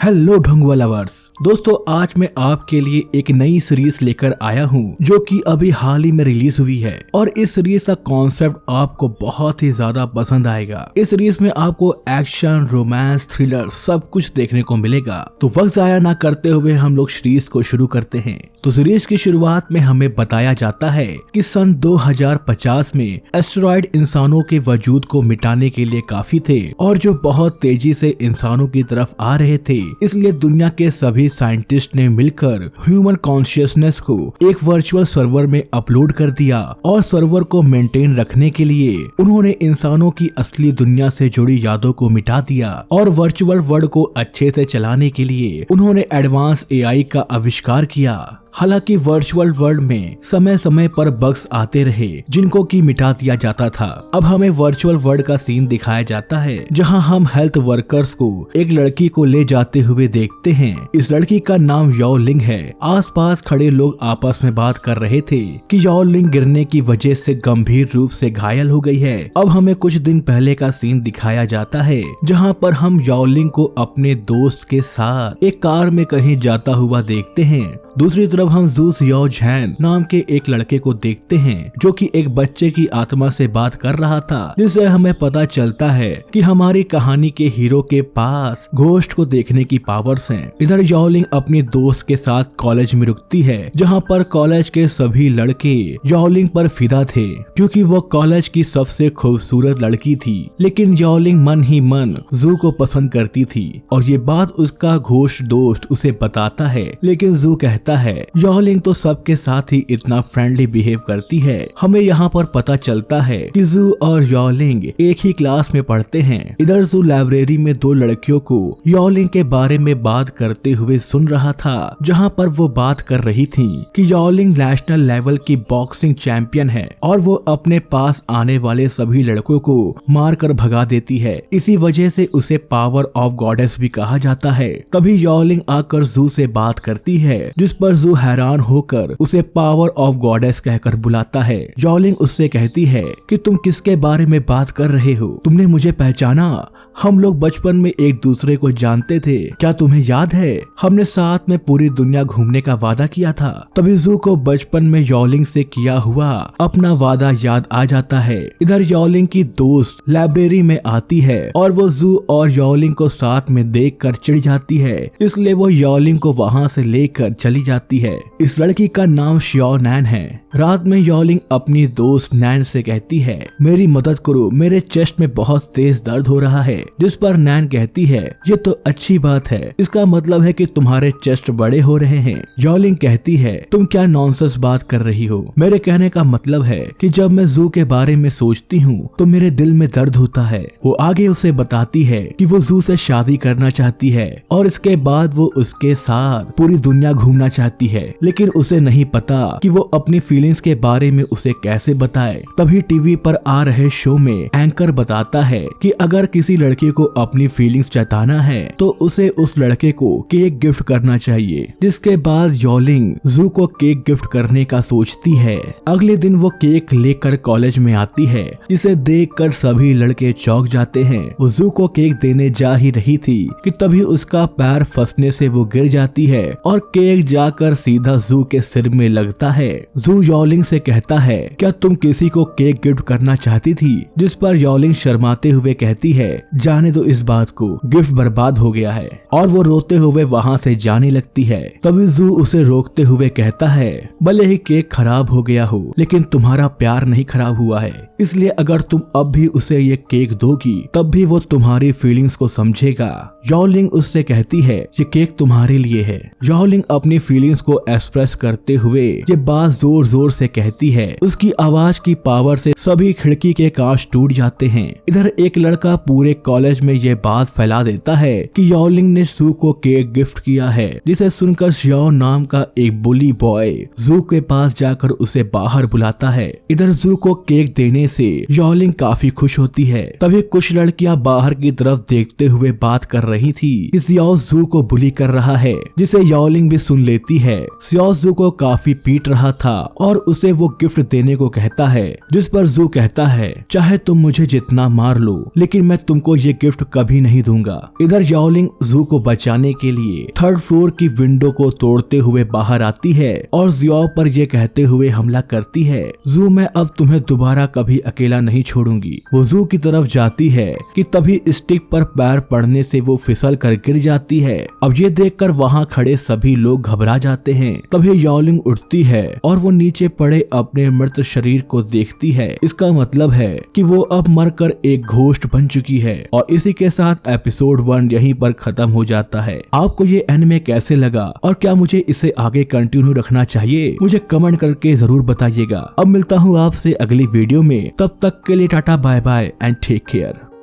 Hello ढोंगवा lovers दोस्तों, आज मैं आपके लिए एक नई सीरीज लेकर आया हूँ जो कि अभी हाल ही में रिलीज हुई है और इस सीरीज का कॉन्सेप्ट आपको बहुत ही ज्यादा पसंद आएगा। इस सीरीज में आपको एक्शन, रोमांस, थ्रिलर सब कुछ देखने को मिलेगा। तो वक्त जाया ना करते हुए हम लोग सीरीज को शुरू करते हैं। तो सीरीज की शुरुआत में हमें बताया जाता है कि सन 2050 में एस्टेरॉयड इंसानों के वजूद को मिटाने के लिए काफी थे और जो बहुत तेजी से इंसानों की तरफ आ रहे थे, इसलिए दुनिया के सभी साइंटिस्ट ने मिलकर ह्यूमन कॉन्शियसनेस को एक वर्चुअल सर्वर में अपलोड कर दिया और सर्वर को मेंटेन रखने के लिए उन्होंने इंसानों की असली दुनिया से जुड़ी यादों को मिटा दिया और वर्चुअल वर्ल्ड को अच्छे से चलाने के लिए उन्होंने एडवांस एआई का आविष्कार किया। हालांकि वर्चुअल वर्ल्ड में समय समय पर बग्स आते रहे जिनको की मिटा दिया जाता था। अब हमें वर्चुअल वर्ल्ड का सीन दिखाया जाता है जहां हम हेल्थ वर्कर्स को एक लड़की को ले जाते हुए देखते हैं। इस लड़की का नाम याओ लिंग है। आसपास खड़े लोग आपस में बात कर रहे थे कि याओ लिंग गिरने की वजह से गंभीर रूप से घायल हो गई है। अब हमें कुछ दिन पहले का सीन दिखाया जाता है जहाँ पर हम याओ लिंग को अपने दोस्त के साथ एक कार में कहीं जाता हुआ देखते हैं। दूसरी तरफ हम जू सियाओ झैन नाम के एक लड़के को देखते हैं जो कि एक बच्चे की आत्मा से बात कर रहा था, जिससे हमें पता चलता है कि हमारी कहानी के हीरो के पास घोस्ट को देखने की पावर्स हैं। इधर याओ लिंग अपनी दोस्त के साथ कॉलेज में रुकती है जहां पर कॉलेज के सभी लड़के याओ लिंग पर फिदा थे क्योंकि वो कॉलेज की सबसे खूबसूरत लड़की थी। लेकिन याओ लिंग मन ही मन जू को पसंद करती थी और ये बात उसका घोस्ट दोस्त उसे बताता है, लेकिन जू कहता है याओ लिंग तो सबके साथ ही इतना फ्रेंडली बिहेव करती है। हमें यहाँ पर पता चलता है कि जू और याओ लिंग एक ही क्लास में पढ़ते हैं। इधर जू लाइब्रेरी में दो लड़कियों को याओ लिंग के बारे में बात करते हुए सुन रहा था, जहाँ पर वो बात कर रही थी कि याओ लिंग नेशनल लेवल की बॉक्सिंग चैंपियन है और वो अपने पास आने वाले सभी लड़कों को मार कर भगा देती है। इसी वजह से उसे पावर ऑफ गॉडेस भी कहा जाता है। तभी याओ लिंग आकर जू से बात करती है जिस पर जू हैरान होकर उसे पावर ऑफ गॉडेस कहकर बुलाता है। याओ लिंग उससे कहती है कि तुम किसके बारे में बात कर रहे हो? तुमने मुझे पहचाना? हम लोग बचपन में एक दूसरे को जानते थे, क्या तुम्हें याद है? हमने साथ में पूरी दुनिया घूमने का वादा किया था। तभी जू को बचपन में याओ लिंग से किया हुआ अपना वादा याद आ जाता है। इधर याओ लिंग की दोस्त लाइब्रेरी में आती है और वो जू और याओ लिंग को साथ में देखकर चिढ़ जाती है, इसलिए वो याओ लिंग को वहाँ से लेकर चली जाती है। इस लड़की का नाम श्याओ नैन है। रात में याओ लिंग अपनी दोस्त नैन से कहती है मेरी मदद करो, मेरे चेस्ट में बहुत तेज दर्द हो रहा है। जिस पर नैन कहती है ये तो अच्छी बात है, इसका मतलब है कि तुम्हारे चेस्ट बड़े हो रहे हैं। याओ लिंग कहती है तुम क्या नॉनसेंस बात कर रही हो? मेरे कहने का मतलब है कि जब मैं जू के बारे में सोचती हूँ तो मेरे दिल में दर्द होता है। वो आगे उसे बताती है कि वो जू से शादी करना चाहती है और इसके बाद वो उसके साथ पूरी दुनिया घूमना चाहती है, लेकिन उसे नहीं पता कि वो अपनी फीलिंग्स के बारे में उसे कैसे बताए। तभी टीवी पर आ रहे शो में एंकर बताता है कि अगर किसी लड़के को अपनी फीलिंग्स जताना है तो उसे उस लड़के को केक गिफ्ट करना चाहिए। जिसके बाद याओ लिंग जू को केक गिफ्ट करने का सोचती है। अगले दिन वो केक लेकर कॉलेज में आती है, जिसे देखकर सभी लड़के चौंक जाते हैं। वो जू को केक देने जा ही रही थी कि तभी उसका पैर फंसने से वो गिर जाती है और केक जाकर सीधा जू के सिर में लगता है। जू याओ लिंग से कहता है क्या तुम किसी को केक गिफ्ट करना चाहती थी? जिस पर याओ लिंग शर्माते हुए कहती है जाने दो इस बात को, गिफ्ट बर्बाद हो गया है, और वो रोते हुए वहाँ से जाने लगती है। तभी जू उसे रोकते हुए कहता है भले ही केक खराब हो गया हो लेकिन तुम्हारा प्यार नहीं खराब हुआ है, इसलिए अगर तुम अब भी उसे ये केक दोगी तब भी वो तुम्हारी फीलिंग्स को समझेगा। याओ लिंग उससे कहती है ये केक तुम्हारे लिए है। याओ लिंग अपनी फीलिंग्स को एक्सप्रेस करते हुए ये बात जोर जोर से कहती है। उसकी आवाज की पावर से सभी खिड़की के कांच टूट जाते हैं। इधर एक लड़का पूरे कॉलेज में ये बात फैला देता है कि याओ लिंग ने जू को केक गिफ्ट किया है, जिसे सुनकर श्याओ नाम का एक बुली बॉय जू के पास जाकर उसे बाहर बुलाता है। इधर जू को केक देने से याओलिंग काफी खुश होती है। तभी कुछ लड़कियां बाहर की तरफ देखते हुए बात कर रही थी कि ज़ियाओ जू को बुली कर रहा है, जिसे याओलिंग भी सुन लेती है। ज़ियाओ जू को काफी पीट रहा था और उसे वो गिफ्ट देने को कहता है, जिस पर जू कहता है चाहे तुम मुझे जितना मार लो लेकिन मैं तुमको ये गिफ्ट कभी नहीं दूंगा। इधर याओलिंग जू को बचाने के लिए 3rd फ्लोर की विंडो को तोड़ते हुए बाहर आती है और ज़ियाओ पर यह कहते हुए हमला करती है, जू मैं अब तुम्हें दोबारा कभी अकेला नहीं छोड़ूंगी। वो जू की तरफ जाती है कि तभी स्टिक पर पैर पड़ने से वो फिसल कर गिर जाती है। अब ये देखकर वहाँ खड़े सभी लोग घबरा जाते हैं। तभी याओलिंग उठती है और वो नीचे पड़े अपने मृत शरीर को देखती है। इसका मतलब है कि वो अब मरकर एक घोस्ट बन चुकी है। और इसी के साथ एपिसोड 1 यहीं पर खत्म हो जाता है। आपको ये एनिमे कैसे लगा और क्या मुझे इसे आगे कंटिन्यू रखना चाहिए, मुझे कमेंट करके जरूर बताइएगा। अब मिलता हूँ आपसे अगली वीडियो में, तब तक के लिए tata bye bye and take care.